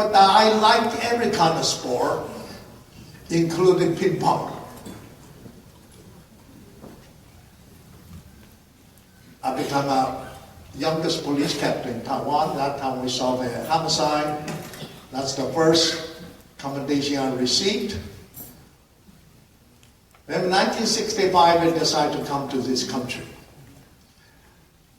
But I like every kind of sport, including ping pong. I became a youngest police captain in Taiwan. That time we solved a homicide. That's the first commendation I received. Then in 1965, I decided to come to this country.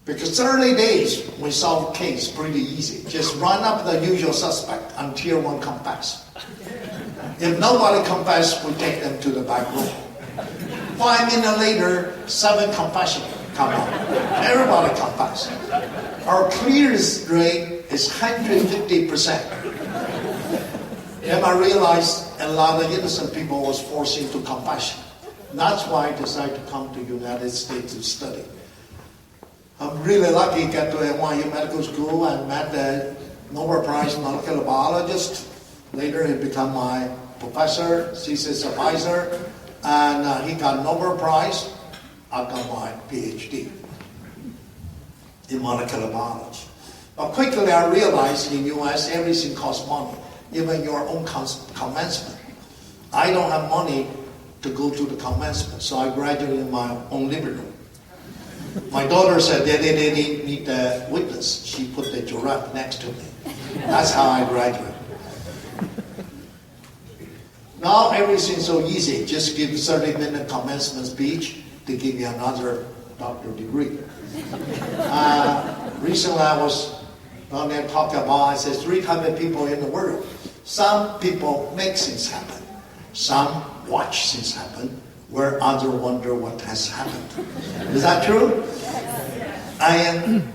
Because early days, we solved case pretty easy. Just run up the usual suspect until one confess. If nobody confess, we take them to the back room. 5 minutes later, 7 confessions come out. Everybody confess. Our clearance rate is 150%. Then I realized a lot of innocent people was forced into confession. That's why I decided to come to the United States to study. I'm really lucky to get to NYU Medical School and met the Nobel Prize molecular biologist. Later he became my professor, thesis advisor, and he got Nobel Prize. I got my PhD in molecular biology. But quickly I realized in the US everything costs money, even your own commencement. I don't have money to go to the commencement, so I graduated in my own living room. My daughter said, Daddy, need a witness. She put the giraffe next to me. That's how I graduated. Now everything's so easy. Just give 30-minute commencement speech to give you another doctorate degree. Recently I was down there talking about, I said, 3 types of people in the world. Some people make things happen. Some watch things happen, where others wonder what has happened. Is that true? And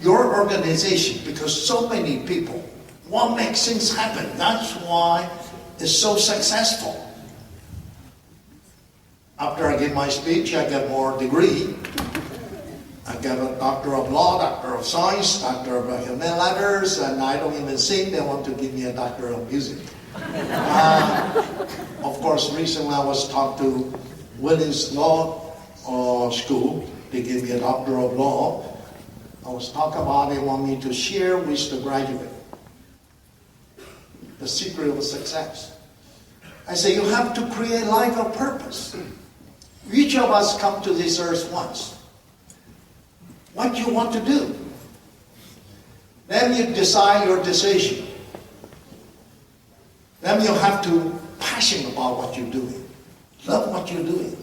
your organization, because so many people want to make things happen, that's why it's so successful. After I give my speech, I get more degree. I get a Doctor of Law, Doctor of Science, Doctor of Human Letters, and I don't even sing. They want to give me a Doctor of Music. Of course, recently I was talking to Williams Law School. They gave me a Doctor of Law. I was talking about they want me to share with the graduate the secret of success. I say, you have to create a life of purpose. Each of us come to this earth once. What do you want to do? Then you decide your decision. Then you have to passion about what you're doing. Love what you're doing.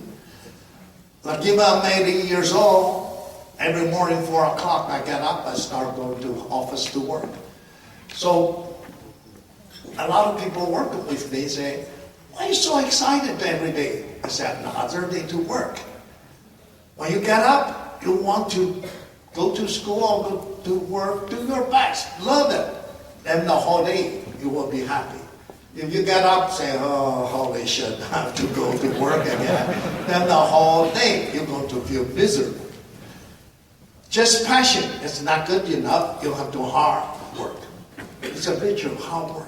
Like if I'm 80 years old, every morning 4 o'clock I get up, I start going to office to work. So a lot of people working with me say, why are you so excited every day? I said, another day to work. When you get up, you want to go to school or go to work, do your best, love it. Then the whole day you will be happy. If you get up, say, oh, holy shit, I have to go to work again, then the whole day you're going to feel miserable. Just passion is not good enough. You have to hard work. It's a virtue of hard work.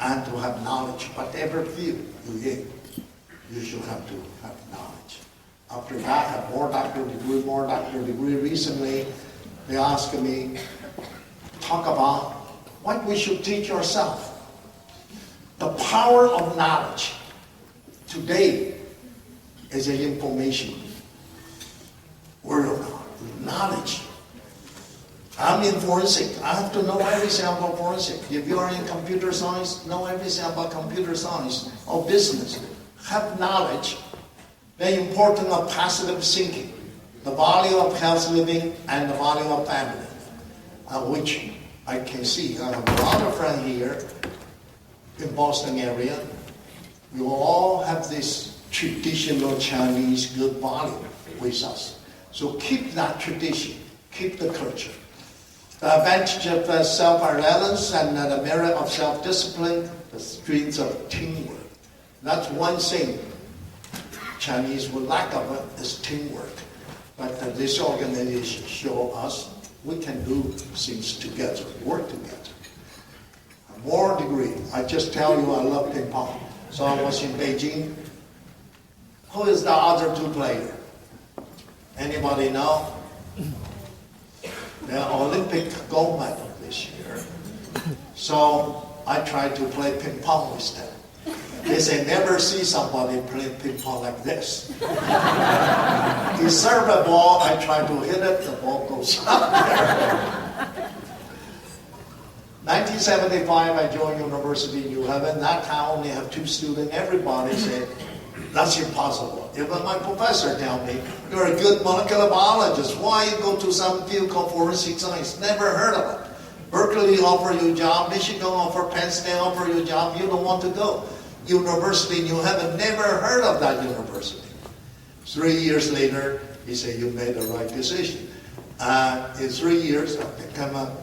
And to have knowledge, whatever field you're in, you should have to have knowledge. After that, I have more doctorate degree. Recently, they asked me, talk about what we should teach ourselves. The power of knowledge today is an information world. Knowledge. I'm in forensic. I have to know everything about forensic. If you are in computer science, know everything about computer science or business. Have knowledge. The importance of positive thinking, the value of health living, and the value of family, which I can see. I have a lot of friends here in Boston area. You all have this traditional Chinese good value with us. So keep that tradition, keep the culture. The advantage of self-reliance and the merit of self-discipline, the strength of teamwork. That's one thing Chinese would lack of it, is teamwork. But this organization shows us we can do things together, work together. More degree. I just tell you I love ping pong. So I was in Beijing. Who is the other 2 players? Anybody know? The Olympic gold medal this year. So I tried to play ping pong with them. They say, never see somebody play ping pong like this. He serve a ball, I try to hit it, the ball goes up there. 1975, I joined University of New Haven. That time only have 2 students. Everybody said, that's impossible. Even my professor tell me, you're a good molecular biologist. Why you go to some field called forensic science? Never heard of it. Berkeley offer you a job. Michigan offer, Penn State offer you a job. You don't want to go. University of New Haven, never heard of that university. 3 years later, he said, you made the right decision. In 3 years, I became a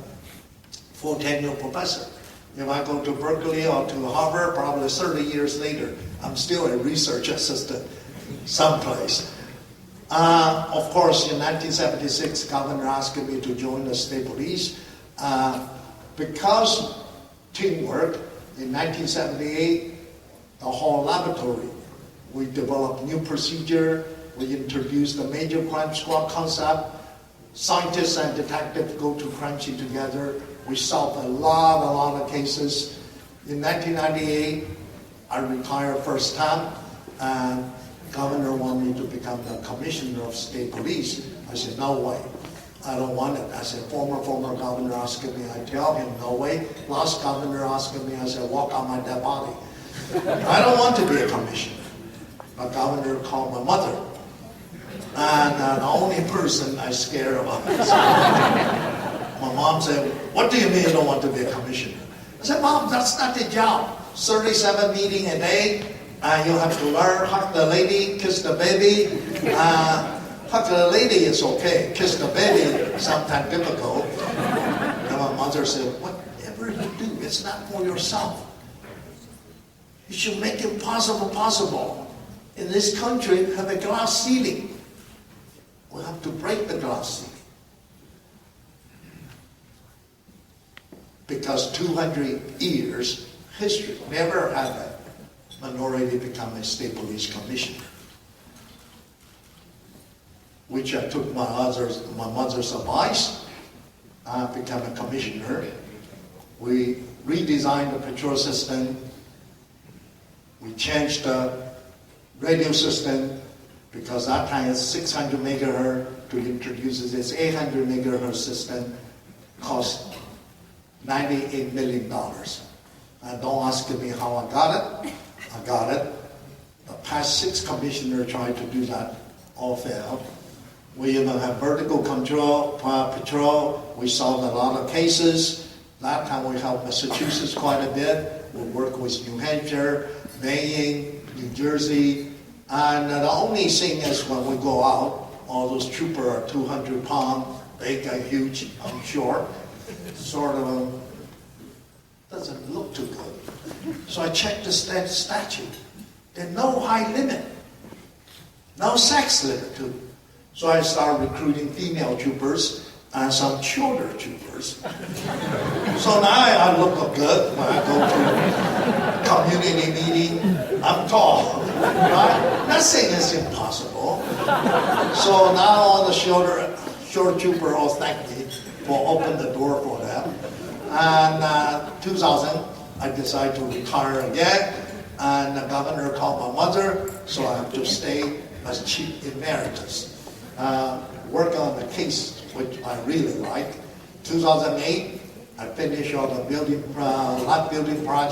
full tenure professor. If I go to Berkeley or to Harvard, probably 30 years later, I'm still a research assistant someplace. Of course, in 1976, governor asked me to join the state police. Because teamwork, in 1978, the whole laboratory, we developed new procedure, we introduced the major crime squad concept. Scientists and detectives go to crime scene together. We solved a lot of cases. In 1998, I retired first time, and governor wanted me to become the commissioner of state police. I said, no way, I don't want it. I said, former governor asked me, I tell him, no way. Last governor asked me, I said, walk on my dead body. I don't want to be a commissioner. The governor called my mother, and the only person I scared about this. My mom said, what do you mean you don't want to be a commissioner? I said, Mom, that's not the job. 37 meetings a day, you have to learn, hug the lady, kiss the baby. Hug the lady is okay, kiss the baby, sometimes difficult. And my mother said, whatever you do, it's not for yourself. You should make it possible. In this country, have a glass ceiling. We have to break the glass ceiling. Because 200 years history, never had a minority become a state police commissioner. Which I took my mother's advice. I became a commissioner. We redesigned the patrol system. We changed the radio system because that time it's 600 megahertz. To introduce this 800 megahertz system cost $98 million. Don't ask me how I got it. I got it. The past 6 commissioners tried to do that, all failed. We even have vertical control, patrol. We solved a lot of cases. That time we helped Massachusetts quite a bit. We work with New Hampshire, Maine, New Jersey. And the only thing is when we go out, all those troopers are 200 pounds, big and huge, I'm sure. Sort of doesn't look too good. So I checked the statute. There's no height limit, no sex limit too. So I started recruiting female troopers and some shorter troopers. So now I look good when I go to community meeting. I'm tall, right? Nothing is impossible. So now all the short troopers all thank me for opening the door for them. And 2000, I decided to retire again. And the governor called my mother, so I have to stay as chief emeritus. Work on the case, which I really like. 2008, I finished all the lab building project.